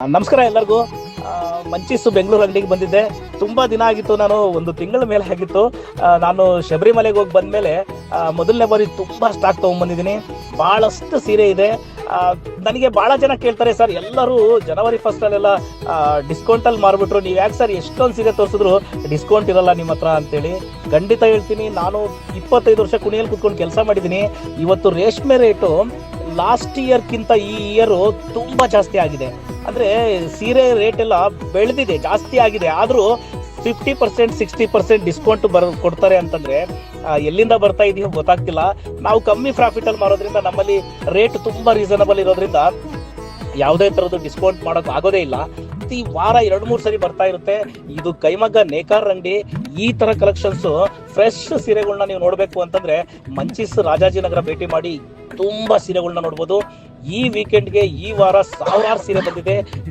ನಮಸ್ಕಾರ ಎಲ್ಲರಿಗೂ. ಮಂಚಿಸು ಬೆಂಗಳೂರು ಅಂಗಡಿಗೆ ಬಂದಿದ್ದೆ. ತುಂಬಾ ದಿನ ಆಗಿತ್ತು, ನಾನು ಒಂದು ತಿಂಗಳ ಮೇಲೆ ಆಗಿತ್ತು. ನಾನು ಶಬರಿಮಲೆಗೆ ಹೋಗಿ ಬಂದ್ಮೇಲೆ ಮೊದಲನೇ ಬಾರಿ ತುಂಬಾ ಸ್ಟಾಕ್ ತಗೊಂಡ್ಬಂದಿದ್ದೀನಿ. ಬಹಳಷ್ಟು ಸೀರೆ ಇದೆ. ನನಗೆ ಬಹಳ ಜನ ಕೇಳ್ತಾರೆ, ಸರ್ ಎಲ್ಲರೂ ಜನವರಿ 1 ಅಲ್ಲೆಲ್ಲ ಡಿಸ್ಕೌಂಟಲ್ಲಿ ಮಾರ್ಬಿಟ್ರು, ನೀವು ಯಾಕೆ ಸರ್ ಎಷ್ಟೊಂದು ಸೀರೆ ತೋರಿಸಿದ್ರು ಡಿಸ್ಕೌಂಟ್ ಇರಲ್ಲ ನಿಮ್ಮ ಹತ್ರ ಅಂತೇಳಿ. ಖಂಡಿತ ಹೇಳ್ತೀನಿ, ನಾನು 25 ವರ್ಷ ಕುಣಿಯಲ್ಲಿ ಕೂತ್ಕೊಂಡು ಕೆಲಸ ಮಾಡಿದ್ದೀನಿ. ಇವತ್ತು ರೇಷ್ಮೆ ರೇಟು ಲಾಸ್ಟ್ ಇಯರ್ಗಿಂತ ಈ ಇಯರು ತುಂಬ ಜಾಸ್ತಿ ಆಗಿದೆ. ಅಂದರೆ ಸೀರೆ ರೇಟ್ ಎಲ್ಲ ಬೆಳೆದಿದೆ, ಜಾಸ್ತಿ ಆಗಿದೆ. ಆದರೂ 50% 60% ಡಿಸ್ಕೌಂಟ್ ಕೊಡ್ತಾರೆ ಅಂತಂದರೆ ಎಲ್ಲಿಂದ ಬರ್ತಾ ಇದೆಯೋ ಗೊತ್ತಾಗ್ತಿಲ್ಲ. ನಾವು ಕಮ್ಮಿ ಪ್ರಾಫಿಟಲ್ಲಿ ಮಾರೋದ್ರಿಂದ ನಮ್ಮಲ್ಲಿ ರೇಟ್ ತುಂಬ ರೀಸನಬಲ್ ಇರೋದ್ರಿಂದ ಯಾವುದೇ ಥರದ್ದು ಡಿಸ್ಕೌಂಟ್ ಮಾಡೋಕೆ ಆಗೋದೇ ಇಲ್ಲ. ಈ ವಾರ 2-3 ಸರಿ ಬರ್ತಾ ಇರುತ್ತೆ. ಇದು ಕೈಮಗ್ಗ ನೇಕಾರ್ ಅಂಗಡಿ. ಈ ಥರ ಕಲೆಕ್ಷನ್ಸು ಫ್ರೆಶ್ ಸೀರೆಗಳನ್ನ ನೀವು ನೋಡಬೇಕು ಅಂತಂದರೆ ಮಂಚಿಸ್ ರಾಜಾಜಿನಗರ ಭೇಟಿ ಮಾಡಿ ತುಂಬ ಸೀರೆಗಳನ್ನ ನೋಡ್ಬೋದು. ಈ ವೀಕೆಂಡ್ಗೆ ಈ ವಾರ 1000 ಸೀರೆ ಬಂದಿದೆ.